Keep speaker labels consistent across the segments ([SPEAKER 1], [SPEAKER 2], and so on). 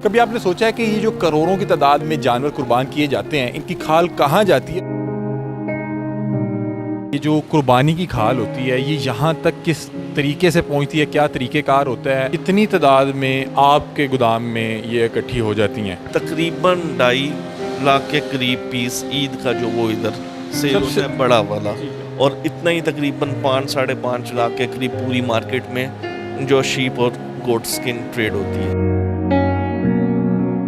[SPEAKER 1] कभी आपने सोचा है कि ये जो करोड़ों की तादाद में जानवर कुर्बान किए जाते हैं, इनकी खाल कहाँ जाती है? ये जो कुर्बानी की खाल होती है, ये यहाँ तक किस तरीके से पहुँचती है, क्या तरीक़ेकार होता है? कितनी तादाद में आपके गोदाम में ये इकट्ठी हो जाती हैं?
[SPEAKER 2] तकरीबन 2.5 लाख के करीब पीस ईद का जो वो इधर सेल होता है बड़ा वाला, और इतना ही तकरीबन 5-5.5 लाख के करीब पूरी मार्केट में जो शीप और गोट स्किन ट्रेड होती है।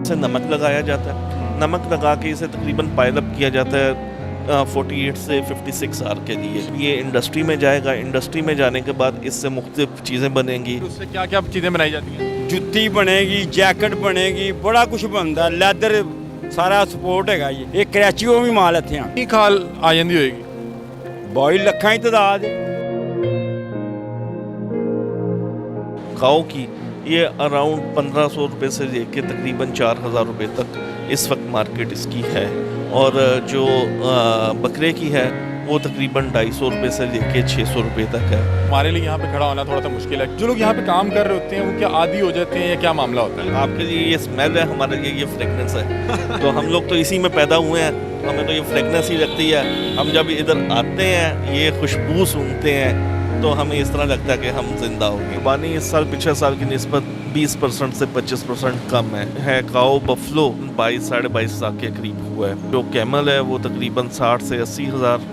[SPEAKER 2] इसे नमक लगाया जाता है, नमक लगा के इसे तकरीबन पाइल अप किया जाता है 48 से 56 आवर के लिए। ये इंडस्ट्री में जाएगा, इंडस्ट्री में जाने के बाद इससे मुख्तलिफ चीज़ें बनेंगी।
[SPEAKER 1] उससे क्या क्या चीज़ें बनाई जाती हैं?
[SPEAKER 3] जुत्ती बनेगी, जैकेट बनेगी, बड़ा कुछ बनता है, लैदर सारा सपोर्ट है। ये कराची को भी माल इतने
[SPEAKER 1] की खाल आ जाती होगी
[SPEAKER 3] 22 लाख की तादाद।
[SPEAKER 2] काऊ की ये अराउंड 1500 रुपये से लेके तकरीबन 4000 रुपये तक इस वक्त मार्केट इसकी है, और जो बकरे की है वो तकरीबन 250 रुपये से लेके 600 रुपये तक है।
[SPEAKER 1] हमारे लिए यहाँ पे खड़ा होना थोड़ा सा मुश्किल है। जो लोग यहाँ पे काम कर रहे होते हैं वो क्या आदी हो जाते हैं या क्या मामला होता है?
[SPEAKER 2] आपके लिए ये स्मेल है, हमारे लिए ये फ्रेगनेंस है। तो हम लोग तो इसी में पैदा हुए हैं, हमें तो ये फ्रेगनेंस ही लगती है। हम जब इधर आते हैं, ये खुशबू सूंघते हैं, तो हमें इस तरह लगता है कि हम जिंदा हो गए। कुर्बानी इस साल पिछले साल की निस्बत 20% से 25% कम है। काओ बफलो 22-22.5 लाख के करीब हुआ है। जो कैमल है वो तकरीबन 60 से 80 हज़ार,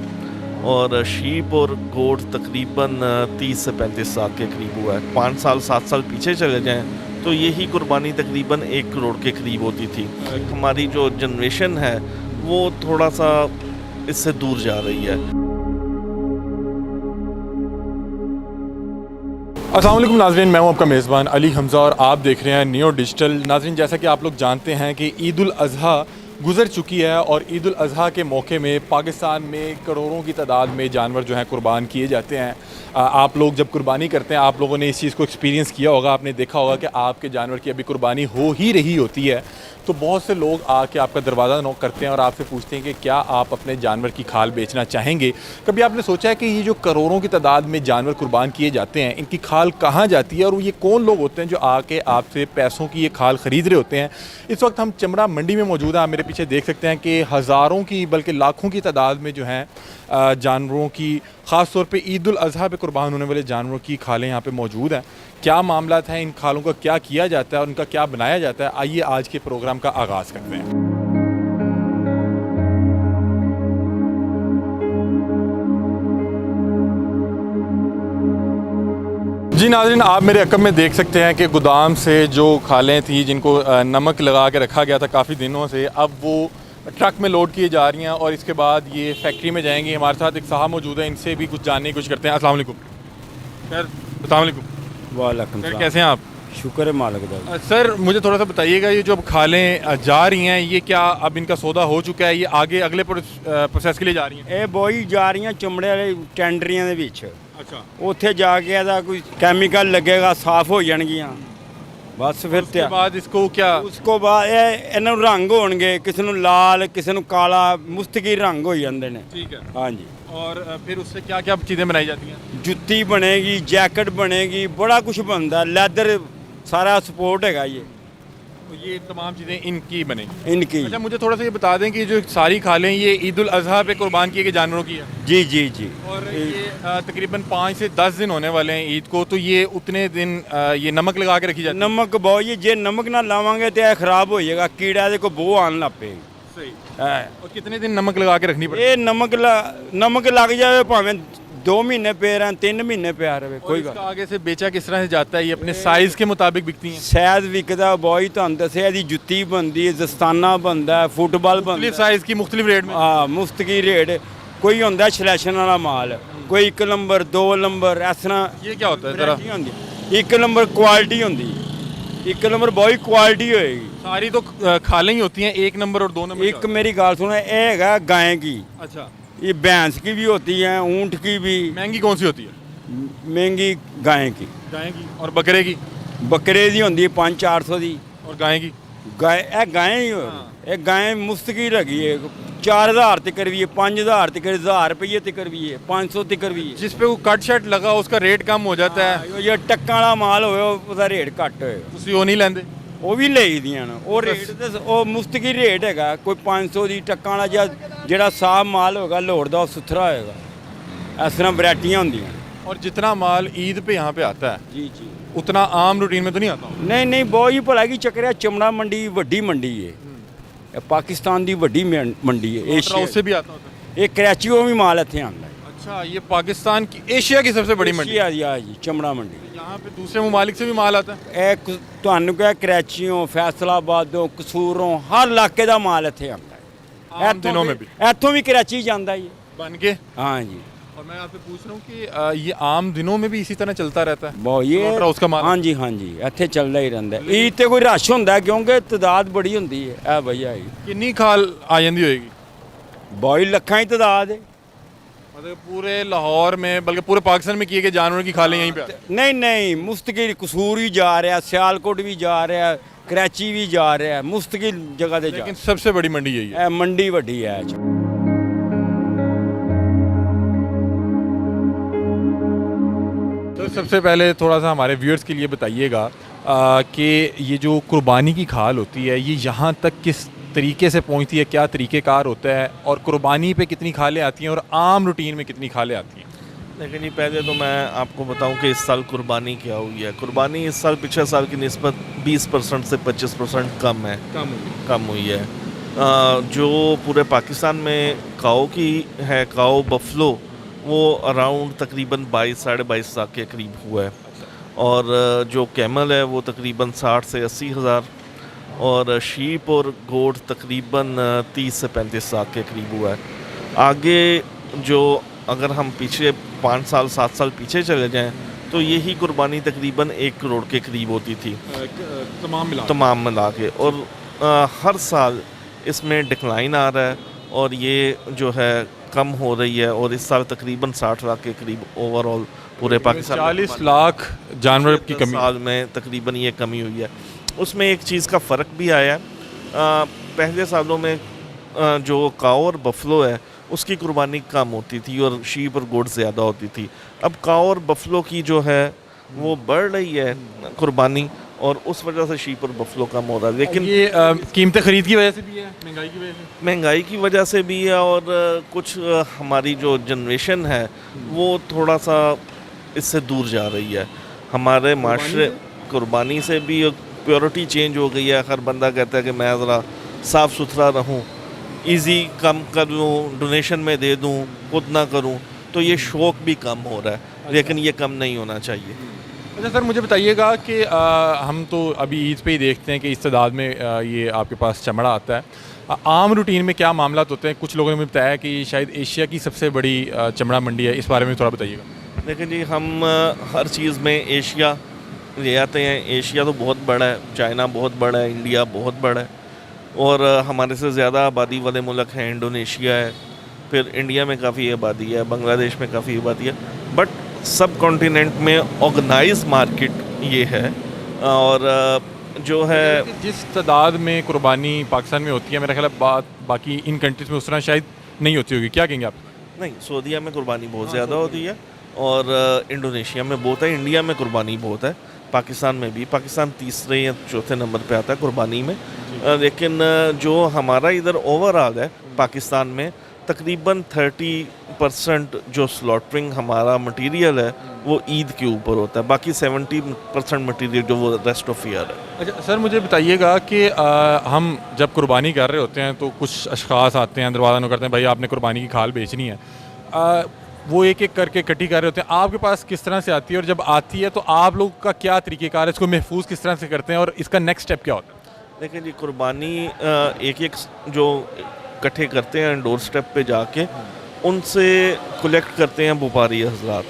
[SPEAKER 2] और शीप और गोट तकरीबन 30 से 35 लाख के करीब हुआ है। 5 साल 7 साल पीछे चले जाएं तो यही कुर्बानी तकरीबन 1 करोड़ के करीब होती थी। हमारी जो जनरेशन है वो थोड़ा सा इससे दूर जा रही है।
[SPEAKER 1] अस्सलाम वालेकुम नाज़रीन, मैं हूं आपका मेज़बान अली हमज़ा और आप देख रहे हैं नियो डिजिटल। नाज़रीन, जैसा कि आप लोग जानते हैं कि ईद उल अज़हा गुज़र चुकी है, और ईद उल अज़हा के मौके में पाकिस्तान में करोड़ों की तादाद में जानवर जो हैं कुर्बान किए जाते हैं। आप लोग जब कुर्बानी करते हैं, आप लोगों ने इस चीज़ को एक्सपीरियंस किया होगा, आपने देखा होगा कि आपके जानवर की अभी कुर्बानी हो ही रही होती है, तो बहुत से लोग आके आपका दरवाज़ा नॉक करते हैं और आपसे पूछते हैं कि क्या आप अपने जानवर की खाल बेचना चाहेंगे। कभी आपने सोचा है कि ये जो करोड़ों की तादाद में जानवर कुर्बान किए जाते हैं, इनकी खाल कहाँ जाती है, और ये कौन लोग होते हैं जो आके आपसे पैसों की ये खाल ख़रीद रहे होते हैं? इस वक्त हम चमड़ा मंडी में मौजूद हैं। आप मेरे पीछे देख सकते हैं कि हज़ारों की बल्कि लाखों की तादाद में जो हैं जानवरों की, ख़ास तौर पे ईद उल अज़हा पे कुर्बान होने वाले जानवरों की खालें यहाँ पे मौजूद हैं। क्या मामला है, इन खालों का क्या किया जाता है और उनका क्या बनाया जाता है, आइए आज के प्रोग्राम का आगाज़ करते हैं। जी नाज़रीन, आप मेरे अकब में देख सकते हैं कि गोदाम से जो खालें थी जिनको नमक लगा के रखा गया था काफ़ी दिनों से, अब वो ट्रक में लोड किए जा रही हैं और इसके बाद ये फैक्ट्री में जाएंगी। हमारे साथ एक साहब मौजूद है, इनसे भी कुछ जानने की कोशिश करते हैं। अस्सलाम वालेकुम सर। अस्सलाम वालेकुम।
[SPEAKER 3] वालेकुम
[SPEAKER 1] सर, कैसे हैं आप?
[SPEAKER 3] शुक्र है मालिक दा।
[SPEAKER 1] सर, मुझे थोड़ा सा बताइएगा, ये जो अब खालें जा रही हैं, ये क्या अब इनका सौदा हो चुका है, ये आगे अगले प्रोसेस के लिए जा रही हैं?
[SPEAKER 3] ਇਹ ਬੋਈ ਜਾ ਰਹੀਆਂ ਚਮੜੇ ਵਾਲੇ ਟੈਂਡਰੀਆਂ ਦੇ ਵਿੱਚ।
[SPEAKER 1] अच्छा,
[SPEAKER 3] ਉੱਥੇ ਜਾ ਕੇ ਇਹਦਾ ਕੋਈ ਕੈਮੀਕਲ ਲੱਗੇਗਾ, ਸਾਫ਼ ਹੋ ਜਾਣਗੀਆਂ, ਬਸ ਫਿਰ
[SPEAKER 1] उसके बाद इसको क्या?
[SPEAKER 3] ਉਸਕੋ ਬਾਅਦ ਇਹਨਾਂ ਨੂੰ ਰੰਗ ਹੋਣਗੇ, ਕਿਸੇ ਨੂੰ ਲਾਲ, ਕਿਸੇ ਨੂੰ ਕਾਲਾ, ਮੁਸਤਕੀ ਰੰਗ ਹੋ ਜਾਂਦੇ ਨੇ।
[SPEAKER 1] ठीक है।
[SPEAKER 3] ਹਾਂਜੀ।
[SPEAKER 1] और फिर उससे क्या क्या चीज़ें बनाई जाती हैं?
[SPEAKER 3] जुत्ती बनेगी, जैकेट बनेगी, बड़ा कुछ बनता है, लैदर सारा सपोर्ट है ये
[SPEAKER 1] तो ये तमाम चीज़ें इनकी बनेंगी।
[SPEAKER 3] इनकी।
[SPEAKER 1] अच्छा, मुझे थोड़ा सा ये बता दें कि जो सारी खालें ये ईद उल अज़हा पे कुर्बान किए गए जानवरों की है,
[SPEAKER 3] जी जी जी।
[SPEAKER 1] और ये तकरीबन 5 से 10 दिन होने वाले हैं ईद को, तो ये उतने दिन ये नमक लगा के रखी जाती है?
[SPEAKER 3] नमक बहुत, ये जे नमक ना लावांगे तो खराब हो जाएगा, कीड़ा को बो आने लग पेगी।
[SPEAKER 1] सही। और कितने दिन नमक लगा के रखनी पड़ती
[SPEAKER 3] ये नमक लग जाए, भावें 2 महीने पे रहे, 3 महीने पे आ रहे,
[SPEAKER 1] है?
[SPEAKER 3] कोई
[SPEAKER 1] इसका आगे से बेचा किस तरह से जाता है? ये अपने साइज़ के मुताबिक बिकती हैं?
[SPEAKER 3] शायद विकदा बहुत तुम दसिया, ਇਹਦੀ जुत्ती बनती है, दस्ताना बनता है, फुटबॉल बनता
[SPEAKER 1] मुख्तलिफ
[SPEAKER 3] है,
[SPEAKER 1] साइज़ की मुख्तलिफ रेट में।
[SPEAKER 3] हाँ मुफ्त की रेट। कोई होंगे सिलेक्शन वाला माल, कोई 1 नंबर 2 नंबर, इस तरह।
[SPEAKER 1] ये क्या होता है ज़रा?
[SPEAKER 3] 1 नंबर क्वालिटी होंगी, 1 नंबर बहुत क्वालिटी होएगी।
[SPEAKER 1] सारी तो खालें ही होती हैं, 1 नंबर और 2 नंबर?
[SPEAKER 3] एक मेरी गाल सुनो, ये है गाय की,
[SPEAKER 1] अच्छा,
[SPEAKER 3] ये भैंस की भी होती है, ऊँट की भी।
[SPEAKER 1] महंगी कौन सी होती है?
[SPEAKER 3] महंगी गाय की।
[SPEAKER 1] गाय की। और बकरे की?
[SPEAKER 3] बकरे की होती है 500-400 की।
[SPEAKER 1] और गाय की?
[SPEAKER 3] गाय ही हो, ये गाय मुफ्त की लगी है, 4000 तक भी है, 5000 तक, 1000 रुपये तक भी है, 500 तक भी है।
[SPEAKER 1] जिस पे वो कट शर्ट लगा उसका रेट कम हो जाता है।
[SPEAKER 3] ये टक्का वाला माल हो, उसका रेट घट हो।
[SPEAKER 1] ਤੁਸੀਂ ਉਹ नहीं लेंदे?
[SPEAKER 3] ਉਹ ਵੀ ਲਈਦੀਆਂ ਨੇ। ਉਹ ਰੇਟ ਤੇ ਉਹ ਮੁਸਤਕੀ ਰੇਟ ਹੈਗਾ, ਕੋਈ 500 ਦੀ ਟੱਕਾਂ ਵਾਲਾ ਜਾਂ ਜਿਹੜਾ ਸਾਫ ਮਾਲ ਹੋਗਾ ਲੋੜ ਦਾ ਉਹ ਸੁਥਰਾ ਹੋਏਗਾ। ਇਸ ਤਰ੍ਹਾਂ ਵੈਰਾਈਟੀਆਂ ਹੁੰਦੀਆਂ।
[SPEAKER 1] और जितना माल ईद पे यहाँ पे आता है
[SPEAKER 3] ਜੀ ਜੀ।
[SPEAKER 1] उतना आम रूटीन में तो नहीं आता?
[SPEAKER 3] ਨਹੀਂ ਨਹੀਂ, ਬਹੁਤ ਹੀ ਭਲਾ ਕੀ ਚੱਕਰ ਹੈ, ਚਮੜਾ ਮੰਡੀ ਵੱਡੀ ਮੰਡੀ ਹੈ, ਇਹ ਪਾਕਿਸਤਾਨ ਦੀ ਵੱਡੀ ਮੰਡੀ ਹੈ।
[SPEAKER 1] दूसरा
[SPEAKER 3] ਏਸ਼ੀਆ
[SPEAKER 1] उससे भी आता होता है?
[SPEAKER 3] ਇਹ ਕਰਾਚੀੋਂ ਵੀ ਮਾਲ ਇੱਥੇ ਆਉਂਦਾ ਹੈ।
[SPEAKER 1] अच्छा, ये पाकिस्तान की एशिया की सबसे बड़ी मंडी?
[SPEAKER 3] ਏਸ਼ੀਆ ਦੀ ਆ ਜੀ ਚਮੜਾ ਮੰਡੀ।
[SPEAKER 1] यहाँ पे दूसरे ममालिक से भी माल आता है?
[SPEAKER 3] ਇਹ ਤੁਹਾਨੂੰ ਕਿਹਾ ਕਰਾਚੀੋਂ, ਫੈਸਲਾਬਾਦੋਂ, ਕਸੂਰੋਂ ਹਰ ਇਲਾਕੇ ਦਾ ਮਾਲ ਇੱਥੇ ਆਉਂਦਾ ਹੈ।
[SPEAKER 1] आम दिनों में भी
[SPEAKER 3] ਇੱਥੋਂ ਵੀ ਕਰਾਚੀ ਜਾਂਦਾ ਹੀ ਹੈ।
[SPEAKER 1] बन के?
[SPEAKER 3] हाँ जी।
[SPEAKER 1] और मैं आपसे पूछ रहा हूँ कि ये आम दिनों में भी इसी तरह चलता रहता है?
[SPEAKER 3] ਬਹੁਤ ਇਹ
[SPEAKER 1] Slaughter house का माल?
[SPEAKER 3] ਹਾਂਜੀ ਹਾਂਜੀ, ਇੱਥੇ ਚੱਲਦਾ ਹੀ ਰਹਿੰਦਾ। ਈਦ ਤੇ ਕੋਈ ਰਸ਼ ਹੁੰਦਾ ਹੈ, ਕਿਉਂਕਿ ਤਦਾਦ ਬੜੀ ਹੁੰਦੀ ਹੈ। ਇਹ ਵਜ੍ਹਾ ਹੈ।
[SPEAKER 1] किन्नी खाल आ जाती होगी?
[SPEAKER 3] ਬਹੁਤ ਲੱਖਾਂ ਦੀ ਤਦਾਦ ਹੈ।
[SPEAKER 1] मतलब पूरे लाहौर में बल्कि पूरे पाकिस्तान में किए गए जानवरों की खालें यहीं पे आती हैं?
[SPEAKER 3] ਨਹੀਂ ਨਹੀਂ, ਮੁਸਤਕਿਲ ਕਸੂਰ ਵੀ ਜਾ ਰਿਹਾ, ਸਿਆਲਕੋਟ ਵੀ ਜਾ ਰਿਹਾ, ਕਰਾਚੀ ਵੀ ਜਾ ਰਿਹਾ, ਮੁਸਤਕਿਲ ਜਗ੍ਹਾ ਤੇ ਜਾ
[SPEAKER 1] लेकिन सबसे बड़ी मंडी यही है।
[SPEAKER 3] ਇਹ ਮੰਡੀ ਵੱਡੀ ਹੈ।
[SPEAKER 1] तो सबसे पहले थोड़ा सा हमारे व्यूअर्स के लिए बताइएगा कि ये जो कुर्बानी की खाल होती है ये यहाँ तक किस तरीके से पहुँचती है, क्या तरीक़ेकार होता है, और कुर्बानी पे कितनी खालें आती हैं और आम रूटीन में कितनी खालें आती हैं?
[SPEAKER 2] लेकिन जी पहले तो मैं आपको बताऊं कि इस साल कुर्बानी क्या हुई है। कुर्बानी इस साल पिछले साल की निस्बत 20% से 25% कम है, कम हुई है। जो पूरे पाकिस्तान में काऊ की है, काऊ बफलो, वो अराउंड तकरीबन 22-22.5 लाख के करीब हुआ है। और जो कैमल है वो तकरीबन 60 से 80 हज़ार, और शीप और गोट तकरीबन 30 से 35 लाख के करीब हुआ है। आगे जो अगर हम पीछे 5 साल 7 साल पीछे चले जाएं तो यही कुर्बानी तकरीबन 1 करोड़ के करीब होती थी तमाम मिला के। और हर साल इसमें डिक्लाइन आ रहा है और ये जो है कम हो रही है। और इस साल तकरीबन 60 लाख के करीब ओवरऑल पूरे पाकिस्तान
[SPEAKER 1] 40 लाख जानवर की कमी
[SPEAKER 2] साल में तकरीबन ये कमी हुई है। उसमें एक चीज़ का फ़र्क भी आया है। पहले सालों में जो काऊ और बफलो है उसकी कुर्बानी कम होती थी और शीप और गोट ज़्यादा होती थी। अब काऊ और बफलो की जो है वो बढ़ रही है कुर्बानी, और उस वजह से शीप और बफलो कम हो रहा है। लेकिन
[SPEAKER 1] ये कीमतें खरीद की वजह से भी है, महंगाई की वजह से?
[SPEAKER 2] महंगाई की वजह से भी है, और कुछ हमारी जो जनरेशन है वो थोड़ा सा इससे दूर जा रही है। हमारे माशरे कुर्बानी से भी प्योरिटी चेंज हो गई है। हर बंदा कहता है कि मैं ज़रा साफ़ सुथरा रहूं, इजी कम कर लूँ, डोनेशन में दे दूँ, खुद ना करूँ, तो ये शौक़ भी कम हो रहा है। लेकिन ये कम नहीं होना चाहिए।
[SPEAKER 1] अच्छा सर, मुझे बताइएगा कि हम तो अभी ईद पे ही देखते हैं कि इस तादाद में ये आपके पास चमड़ा आता है। आम रूटीन में क्या मामला होते हैं? कुछ लोगों ने मुझे बताया कि शायद एशिया की सबसे बड़ी चमड़ा मंडी है, इस बारे में थोड़ा बताइएगा।
[SPEAKER 2] देखिए जी, हम हर चीज़ में एशिया ले आते हैं। एशिया तो बहुत बड़ा है, चाइना बहुत बड़ा है, इंडिया बहुत बड़ा है, और हमारे से ज़्यादा आबादी वाले मुल्क हैं। इंडोनेशिया है, फिर इंडिया में काफ़ी आबादी है, बांग्लादेश में काफ़ी आबादी है। बट सब कॉन्टिनेंट में ऑर्गेनाइज मार्केट ये है। और जो है
[SPEAKER 1] जिस तादाद में कुर्बानी पाकिस्तान में होती है, मेरा ख्याल है बाकी इन कंट्रीज़ में उस तरह शायद नहीं होती होगी, क्या कहेंगे आप?
[SPEAKER 2] नहीं, सऊदीया में कुर्बानी बहुत ज़्यादा होती है, और इंडोनेशिया में बहुत है, इंडिया में कुर्बानी बहुत है, पाकिस्तान में भी। पाकिस्तान तीसरे या चौथे नंबर पे आता है कुर्बानी में। लेकिन जो हमारा इधर ओवरऑल है पाकिस्तान में, तकरीबन 30% जो स्लॉटरिंग हमारा मटेरियल है वो ईद के ऊपर होता है। बाकी 70% मटेरियल जो वो रेस्ट ऑफ ईयर है।
[SPEAKER 1] अच्छा सर, मुझे बताइएगा कि हम जब कुर्बानी कर रहे होते हैं तो कुछ अशखास आते हैं, दरवाज़ा करते हैं, भाई आपने कुर्बानी की खाल बेचनी है। वो एक एक करके इकट्ठी कर रहे होते हैं। आपके पास किस तरह से आती है, और जब आती है तो आप लोग का क्या तरीक़ेकार है, इसको महफूज किस तरह से करते हैं, और इसका नेक्स्ट स्टेप क्या होता है?
[SPEAKER 2] देखिए जी, कुर्बानी एक एक जो इकट्ठे करते हैं डोर स्टेप पे जाके, उनसे कलेक्ट करते हैं व्यापारी हजरात।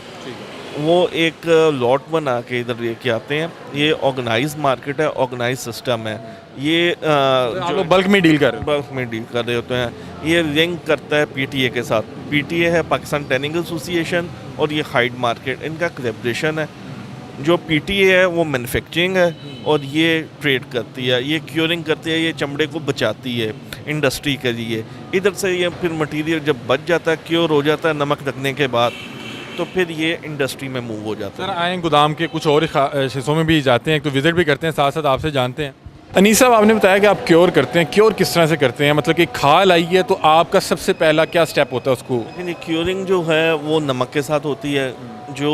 [SPEAKER 2] वो एक लॉट बना के इधर लेके आते हैं। ये ऑर्गेनाइज मार्केट है, ऑर्गेनाइज सिस्टम है। ये
[SPEAKER 1] आप लोग बल्क में डील कर रहे हैं?
[SPEAKER 2] बल्क में डील कर रहे होते हैं। ये लिंक करता है पीटीए के साथ। पीटीए है पाकिस्तान टैनिंग एसोसिएशन, और ये हाइड मार्केट, इनका कोलैबोरेशन है। जो पीटीए है वो मैन्युफैक्चरिंग है, और ये ट्रेड करती है, ये क्योरिंग करती है, ये चमड़े को बचाती है इंडस्ट्री के लिए। इधर से ये फिर मटेरियल जब बच जाता है, क्योर हो जाता है नमक लगने के बाद, तो फिर ये इंडस्ट्री में मूव हो जाता है।
[SPEAKER 1] सर आए गोदाम के कुछ और हिस्सों में भी जाते हैं, तो विज़िट भी करते हैं, साथ साथ आपसे जानते हैं। अनीस साहब, आपने बताया कि आप क्योर करते हैं, क्योर किस तरह से करते हैं? मतलब कि खाल आई है तो आपका सबसे पहला क्या स्टेप होता है उसको?
[SPEAKER 2] लेकिन ये क्योरिंग जो है वो नमक के साथ होती है। जो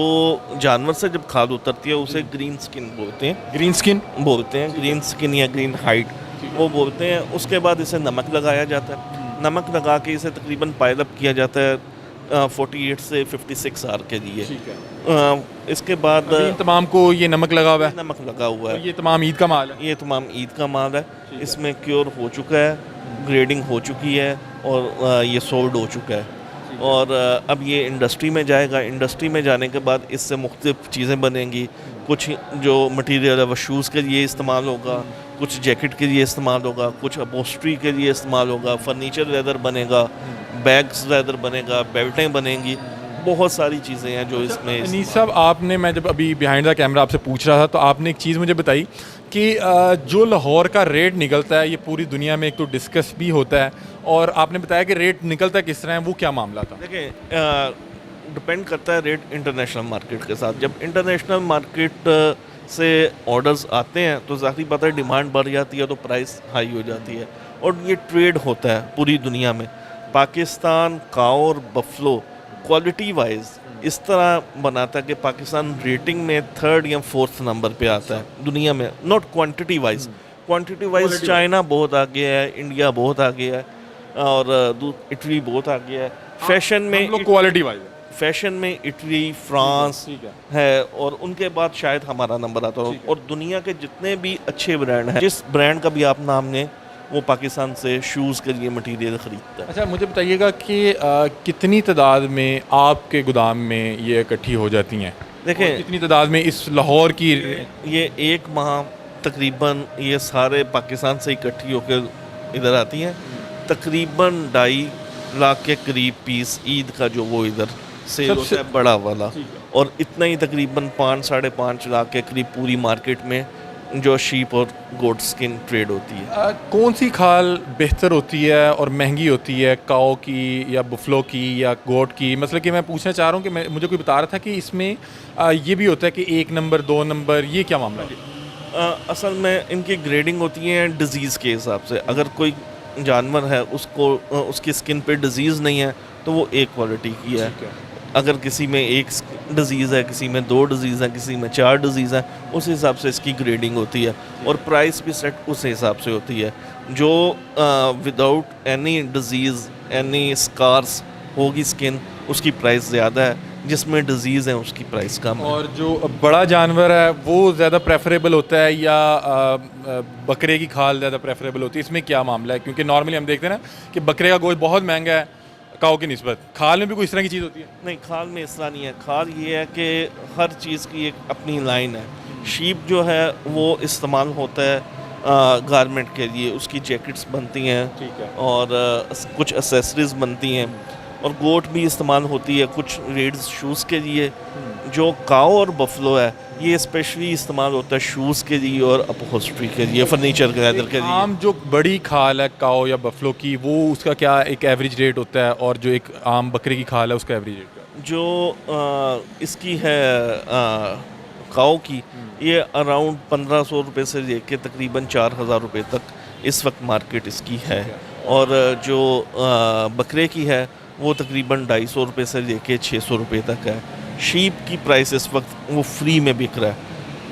[SPEAKER 2] जानवर से जब खाद उतरती है उसे ग्रीन स्किन बोलते हैं,
[SPEAKER 1] ग्रीन स्किन?
[SPEAKER 2] ग्रीन स्किन या ग्रीन हाइड वो बोलते हैं। उसके बाद इसे नमक लगाया जाता है। नमक लगा के इसे तकरीबन पाइल अप किया जाता है 48 से 56 आर के लिए। इसके बाद
[SPEAKER 1] इन तमाम को ये नमक लगा हुआ है?
[SPEAKER 2] नमक लगा हुआ
[SPEAKER 1] और
[SPEAKER 2] है।
[SPEAKER 1] ये तमाम ईद का माल है?
[SPEAKER 2] ये तमाम ईद का माल है। इसमें क्योर हो चुका है, ग्रेडिंग हो चुकी है और ये सोल्ड हो चुका है। और अब ये इंडस्ट्री में जाएगा। इंडस्ट्री में जाने के बाद इससे मुख्तलिफ चीज़ें बनेंगी। कुछ जो मटेरियल है वो शूज़ के लिए इस्तेमाल होगा, कुछ जैकेट के लिए इस्तेमाल होगा, कुछ अपॉस्ट्री के लिए इस्तेमाल होगा, फर्नीचर लेदर बनेगा, बैग्स लेदर बनेगा, बेल्टें बनेंगी, बहुत सारी चीज़ें हैं जो इसमें।
[SPEAKER 1] अनीस साहब, आपने, मैं जब अभी बिहाइंड द कैमरा आपसे पूछ रहा था तो आपने एक चीज़ मुझे बताई कि जो लाहौर का रेट निकलता है ये पूरी दुनिया में एक तो डिस्कस भी होता है, और आपने बताया कि रेट निकलता किस तरह है, वो क्या मामला था?
[SPEAKER 2] देखिए, डिपेंड करता है रेट इंटरनेशनल मार्केट के साथ। जब इंटरनेशनल मार्केट से ऑर्डर्स आते हैं तो ज़ाहिर बात है डिमांड बढ़ जाती है तो प्राइस हाई हो जाती है, और ये ट्रेड होता है पूरी दुनिया में। पाकिस्तान काऊ और बफलो क्वालिटी वाइज इस तरह बनाता है कि पाकिस्तान रेटिंग में 3rd या 4th नंबर पे आता है दुनिया में, not quantity wise. Quantity wise China बहुत आगे है, इंडिया बहुत आगे है, और इटली बहुत आगे है। फैशन में
[SPEAKER 1] क्वालिटी वाइज,
[SPEAKER 2] फैशन में इटली, फ्रांस है, और उनके बाद शायद हमारा नंबर आता है। और दुनिया के जितने भी अच्छे ब्रांड हैं, जिस ब्रांड का भी आप नाम लें, वो पाकिस्तान से शूज़ के लिए मटेरियल ख़रीदता है।
[SPEAKER 1] अच्छा, मुझे बताइएगा कि कितनी तादाद में आपके गोदाम में ये इकट्ठी हो जाती हैं?
[SPEAKER 2] देखें,
[SPEAKER 1] कितनी तादाद में इस लाहौर की?
[SPEAKER 2] ये एक माह तकरीबन ये सारे पाकिस्तान से इकट्ठी होकर इधर आती हैं। तकरीबन 2.5 लाख के करीब पीस ईद का जो वो इधर सेल होता है बड़ा वाला, और इतना ही तकरीबन 5-5.5 लाख के करीब पूरी मार्केट में जो शीप और गोट स्किन ट्रेड होती है।
[SPEAKER 1] कौन सी खाल बेहतर होती है और महंगी होती है, काऊ की या बुफलो की या गोट की? मतलब कि मैं पूछना चाह रहा हूँ कि मुझे कोई बता रहा था कि इसमें ये भी होता है कि 1 नंबर 2 नंबर, ये क्या मामला है?
[SPEAKER 2] असल में इनकी ग्रेडिंग होती है डिज़ीज़ के हिसाब से। अगर कोई जानवर है उसको उसकी स्किन पे डिज़ीज़ नहीं है तो वो एक क्वालिटी की है। अगर किसी में 1 डिज़ीज़ है, किसी में 2 डिज़ीज़ है, किसी में 4 डिज़ीज़ है, उस हिसाब से इसकी ग्रेडिंग होती है, और प्राइस भी सेट उस हिसाब से होती है। जो without any diseases, any scars होगी स्किन, उसकी प्राइस ज़्यादा है, जिसमें डिज़ीज़ है उसकी प्राइस कम है।
[SPEAKER 1] और जो बड़ा जानवर है वो ज़्यादा प्रेफरेबल होता है या बकरे की खाल ज़्यादा प्रेफरेबल होती है? इसमें क्या मामला है? क्योंकि नॉर्मली हम देखते हैं ना कि बकरे का गोश्त बहुत महंगा है काऊ की निस्बत। खाल में भी कोई इस तरह की चीज़ होती है?
[SPEAKER 2] नहीं, खाल में इस तरह नहीं है। खाल ये है कि हर चीज़ की एक अपनी लाइन है। शीप जो है वो इस्तेमाल होता है गारमेंट के लिए, उसकी जैकेट्स बनती हैं,
[SPEAKER 1] ठीक है,
[SPEAKER 2] और कुछ एसेसरीज बनती हैं, और गोट भी इस्तेमाल होती है कुछ रेड्स शूज़ के लिए। जो काऊ और बफलो है ये स्पेशली इस्तेमाल होता है शूज़ के लिए और अपहोस्ट्री के लिए, फर्नीचर के लेदर के लिए।
[SPEAKER 1] आम जो बड़ी खाल है काऊ या बफलो की, वो उसका क्या एक एवरेज रेट होता है, और जो एक आम बकरे की खाल है उसका एवरेज रेट?
[SPEAKER 2] जो इसकी है काऊ की, ये अराउंड 1500 रुपये से लेके तकरीबन 4000 रुपये तक इस वक्त मार्केट इसकी है। और जो बकरे की है वो तकरीबन 250 रुपये से लेके 600 रुपये तक है। शीप की प्राइस इस वक्त वो फ्री में बिक रहा है,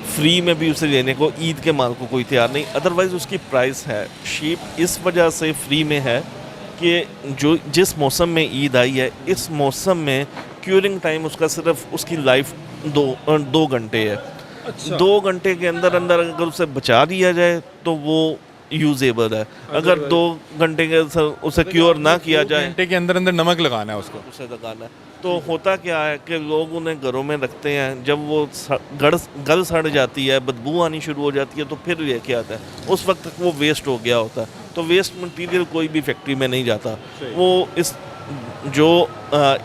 [SPEAKER 2] फ्री में भी उसे लेने को ईद के माल को कोई तैयार नहीं, अदरवाइज़ उसकी प्राइस है। शीप इस वजह से फ्री में है कि जो जिस मौसम में ईद आई है, इस मौसम में क्यूरिंग टाइम उसका सिर्फ उसकी लाइफ 2 घंटे है।
[SPEAKER 1] अच्छा।
[SPEAKER 2] 2 घंटे के अंदर अंदर अगर उसे बचा दिया जाए तो वो यूजेबल है। अगर 2 घंटे के उसे क्योर ना किया जाए,
[SPEAKER 1] 2 घंटे के अंदर अंदर नमक लगाना है उसको,
[SPEAKER 2] उसे लगाना है, तो होता क्या है कि लोग उन्हें घरों में रखते हैं। जब वो गल सड़ जाती है, बदबू आनी शुरू हो जाती है, तो फिर लेके आता है, उस वक्त तक वो वेस्ट हो गया होता है। तो वेस्ट मटेरियल कोई भी फैक्ट्री में नहीं जाता। वो इस जो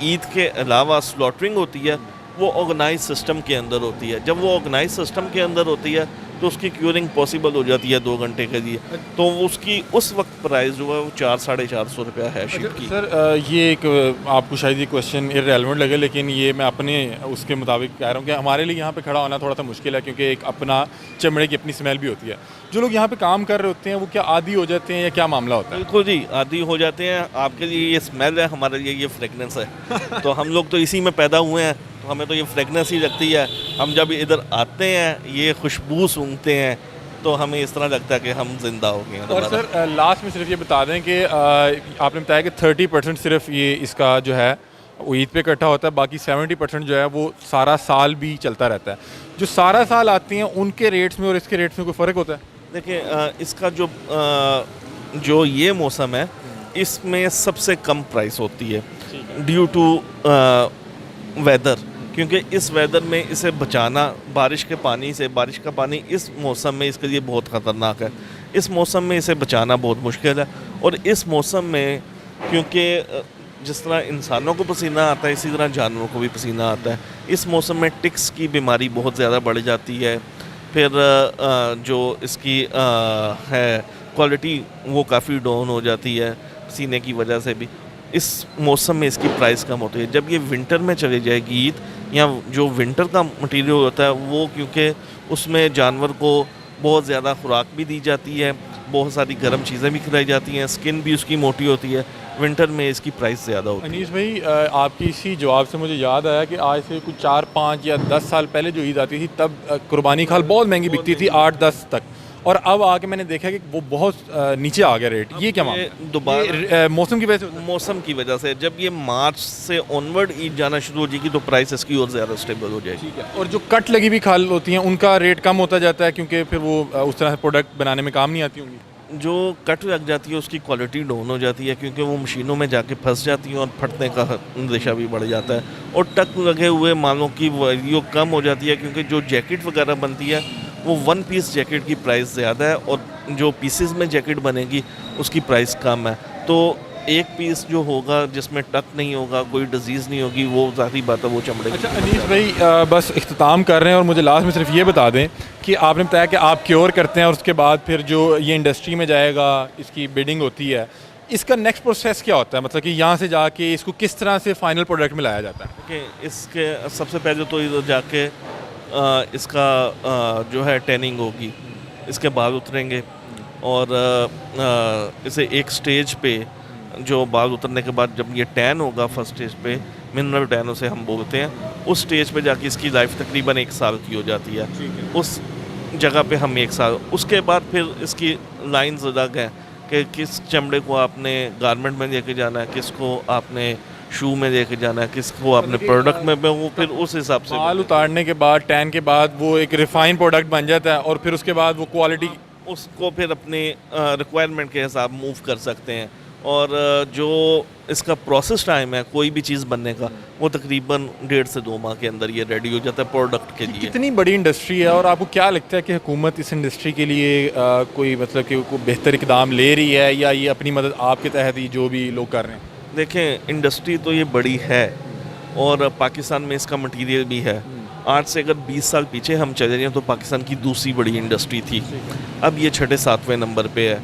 [SPEAKER 2] ईद के अलावा स्लॉटरिंग होती है वो ऑर्गेनाइज सिस्टम के अंदर होती है। जब वो ऑर्गेनाइज सिस्टम के अंदर होती है तो उसकी क्यूरिंग पॉसिबल हो जाती है 2 घंटे के लिए, तो उसकी उस वक्त प्राइस जो है वो 400-450 रुपया है शीट की।
[SPEAKER 1] सर ये एक आपको शायद ये क्वेश्चन इररेलेवेंट लगे, लेकिन ये मैं अपने उसके मुताबिक कह रहा हूँ कि हमारे लिए यहाँ पे खड़ा होना थोड़ा सा मुश्किल है, क्योंकि एक अपना चमड़े की अपनी स्मेल भी होती है। जो लोग यहाँ पे काम कर रहे होते हैं वो क्या आदी हो जाते हैं या क्या मामला होता है?
[SPEAKER 2] बिल्कुल जी, आदी हो जाते हैं। आपके लिए ये स्मेल है, हमारे लिए ये फ्रेगनेंस है। तो हम लोग तो इसी में पैदा हुए हैं, तो हमें तो ये फ्रेगनेंस ही लगती है। हम जब इधर आते हैं, ये खुशबू सूंघते हैं, तो हमें इस तरह लगता है कि हम जिंदा हो गए हैं।
[SPEAKER 1] और सर लास्ट में सिर्फ ये बता दें कि आपने बताया कि 30% सिर्फ ये इसका जो है वो ईद पे इकट्ठा होता है, बाकी 70% जो है वो सारा साल भी चलता रहता है। जो सारा साल आती हैं उनके रेट्स में और इसके रेट्स में कोई फ़र्क होता है?
[SPEAKER 2] देखिए, इसका जो ये मौसम है, इसमें सबसे कम प्राइस होती है ड्यू टू वेदर, क्योंकि इस वेदर में इसे बचाना बारिश के पानी से, बारिश का पानी इस मौसम में इसके लिए बहुत ख़तरनाक है। इस मौसम में इसे बचाना बहुत मुश्किल है। और इस मौसम में क्योंकि जिस तरह इंसानों को पसीना आता है, इसी तरह जानवरों को भी पसीना आता है। इस मौसम में टिक्स की बीमारी बहुत ज़्यादा बढ़ जाती है। फिर जो इसकी है क्वालिटी वो काफ़ी डाउन हो जाती है पसीने की वजह से भी। इस मौसम में इसकी प्राइस कम होती है। जब ये विंटर में चली जाएगी ईद, या जो विंटर का मटेरियल होता है वो, क्योंकि उसमें जानवर को बहुत ज़्यादा खुराक भी दी जाती है, बहुत सारी गर्म चीज़ें भी खिलाई जाती हैं, स्किन भी उसकी मोटी होती है, विंटर में इसकी प्राइस ज़्यादा होती है।
[SPEAKER 1] अनीस भाई, आपकी इसी जवाब से मुझे याद आया कि आज से कुछ 4, 5 या 10 साल पहले जो ईद आती थी तब कुर्बानी खाल बहुत महंगी बिकती थी, 8-10 तक, और अब आके मैंने देखा कि वो बहुत नीचे आ गया रेट। ये क्या मामला?
[SPEAKER 2] दोबारा
[SPEAKER 1] मौसम की वजह से?
[SPEAKER 2] मौसम की वजह से जब ये मार्च से ऑनवर्ड ईद जाना शुरू हो जाएगी तो प्राइस इसकी और ज़्यादा स्टेबल हो जाएगी।
[SPEAKER 1] ठीक है। और जो कट लगी हुई खाल होती हैं उनका रेट कम होता जाता है, क्योंकि फिर वो उस तरह से प्रोडक्ट बनाने में काम नहीं आती होंगी?
[SPEAKER 2] जो कट लग जाती है उसकी क्वालिटी डाउन हो जाती है, क्योंकि वो मशीनों में जाके फंस जाती हैं और फटने का अंदेशा भी बढ़ जाता है। और टक लगे हुए मालों की वैल्यू कम हो जाती है, क्योंकि जो जैकेट वगैरह बनती है वो 1 पीस जैकेट की प्राइस ज़्यादा है और जो पीसेस में जैकेट बनेगी उसकी प्राइस कम है। तो एक पीस जो होगा जिसमें टक नहीं होगा, कोई डिजीज़ नहीं होगी, वो ज़ाती बात है, वो चमड़े।
[SPEAKER 1] अच्छा अनीस भाई, बस इख्तिताम कर रहे हैं और मुझे लास्ट में सिर्फ ये बता दें कि आपने बताया कि आप क्योर करते हैं और उसके बाद फिर जो ये इंडस्ट्री में जाएगा, इसकी बिडिंग होती है, इसका नेक्स्ट प्रोसेस क्या होता है? मतलब कि यहाँ से जाके इसको किस तरह से फाइनल प्रोडक्ट में लाया जाता है?
[SPEAKER 2] ओके, इसके सबसे पहले तो इधर जाके इसका जो है टैनिंग होगी, इसके बाल उतरेंगे और इसे एक स्टेज पे, जो बाल उतरने के बाद जब ये टैन होगा फर्स्ट स्टेज पे, मिनरल टैन उसे हम बोलते हैं, उस स्टेज पे जाके इसकी लाइफ तकरीबन 1 साल की हो जाती है। उस जगह पे हम 1 साल, उसके बाद फिर इसकी लाइंस अलग हैं कि किस चमड़े को आपने गारमेंट में लेके जाना है, किसको आपने शू में लेके जाना है, किसको आपने प्रोडक्ट में, वो फिर उस हिसाब से
[SPEAKER 1] बाल उतारने के बाद, टैन के बाद वो एक रिफाइन प्रोडक्ट बन जाता है और फिर उसके बाद वो क्वालिटी
[SPEAKER 2] उसको फिर अपने रिक्वायरमेंट के हिसाब मूव कर सकते हैं। और जो इसका प्रोसेस टाइम है कोई भी चीज़ बनने का, वो तकरीबन 1.5 से 2 माह के अंदर ये रेडी हो जाता है प्रोडक्ट के लिए।
[SPEAKER 1] कितनी बड़ी इंडस्ट्री है और आपको क्या लगता है कि हुकूमत इस इंडस्ट्री के लिए कोई मतलब कि कोई बेहतर इकदाम ले रही है, या ये अपनी मदद आपके तहत ही जो भी लोग कर रहे हैं?
[SPEAKER 2] देखें, इंडस्ट्री तो ये बड़ी है और पाकिस्तान में इसका मटेरियल भी है। आज से अगर 20 साल पीछे हम चले जाएं तो पाकिस्तान की दूसरी बड़ी इंडस्ट्री थी, अब ये 6-7वें नंबर पे है।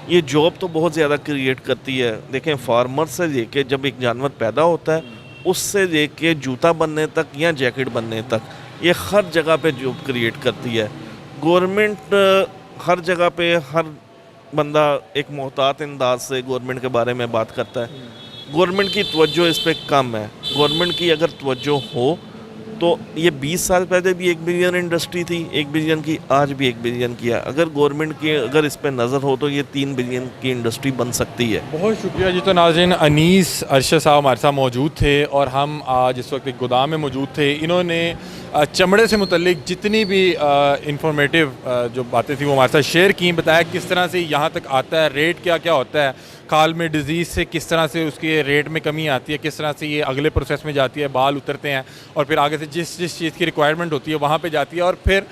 [SPEAKER 2] ये जॉब तो बहुत ज़्यादा क्रिएट करती है। देखें, फार्मर से लेके जब एक जानवर पैदा होता है उससे लेके जूता बनने तक या जैकेट बनने तक, ये हर जगह पे जॉब क्रिएट करती है। गवर्नमेंट हर जगह पे, हर बंदा एक मोहतात अंदाज से गवर्नमेंट के बारे में बात करता है। गवर्नमेंट की तवज्जो इस पर कम है। गवर्नमेंट की अगर तवज्जो हो तो ये 20 साल पहले भी 1 बिलियन इंडस्ट्री थी, 1 बिलियन की, आज भी 1 बिलियन की है। अगर गवर्नमेंट की अगर इस पर नज़र हो तो ये 3 बिलियन की इंडस्ट्री बन सकती है।
[SPEAKER 1] बहुत शुक्रिया जी। तो नाज़रीन, अनीस अरशद साहब हमारे साथ मौजूद थे और हम आज इस वक्त एक गोदाम में मौजूद थे। इन्होंने चमड़े से मुतल्लिक जितनी भी इंफॉर्मेटिव जो बातें थी वो हमारे साथ शेयर की, बताया किस तरह से यहाँ तक आता है, रेट क्या क्या होता है, खाल में डिज़ीज़ से किस तरह से उसके रेट में कमी आती है, किस तरह से ये अगले प्रोसेस में जाती है, बाल उतरते हैं और फिर आगे से जिस जिस चीज़ की रिक्वायरमेंट होती है वहाँ पे जाती है। और फिर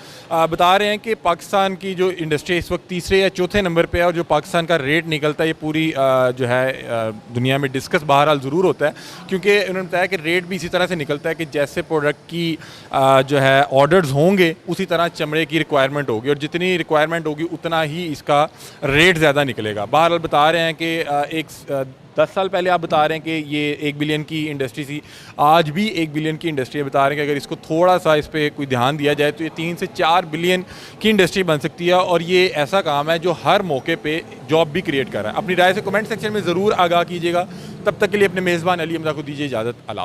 [SPEAKER 1] बता रहे हैं कि पाकिस्तान की जो इंडस्ट्री इस वक्त तीसरे या चौथे नंबर पे है, और जो पाकिस्तान का रेट निकलता है ये पूरी जो है दुनिया में डिस्कस बहरहाल ज़रूर होता है, क्योंकि उन्होंने बताया कि रेट भी इसी तरह से निकलता है कि जैसे प्रोडक्ट की जो है ऑर्डर्स होंगे उसी तरह चमड़े की रिक्वायरमेंट होगी, और जितनी रिक्वायरमेंट होगी उतना ही इसका रेट ज़्यादा निकलेगा। बहरहाल बता रहे हैं कि 10 साल पहले आप बता रहे हैं कि ये 1 बिलियन की इंडस्ट्री थी, आज भी 1 बिलियन की इंडस्ट्री है। बता रहे हैं कि अगर इसको थोड़ा सा इस पर कोई ध्यान दिया जाए तो ये 3 से 4 बिलियन की इंडस्ट्री बन सकती है, और ये ऐसा काम है जो हर मौके पे जॉब भी क्रिएट कर रहा है। अपनी राय से कमेंट सेक्शन में ज़रूर आगाह कीजिएगा। तब तक के लिए अपने मेज़बान अली हमजा को दीजिए इजाज़त। अल्लाह हाफ़िज़।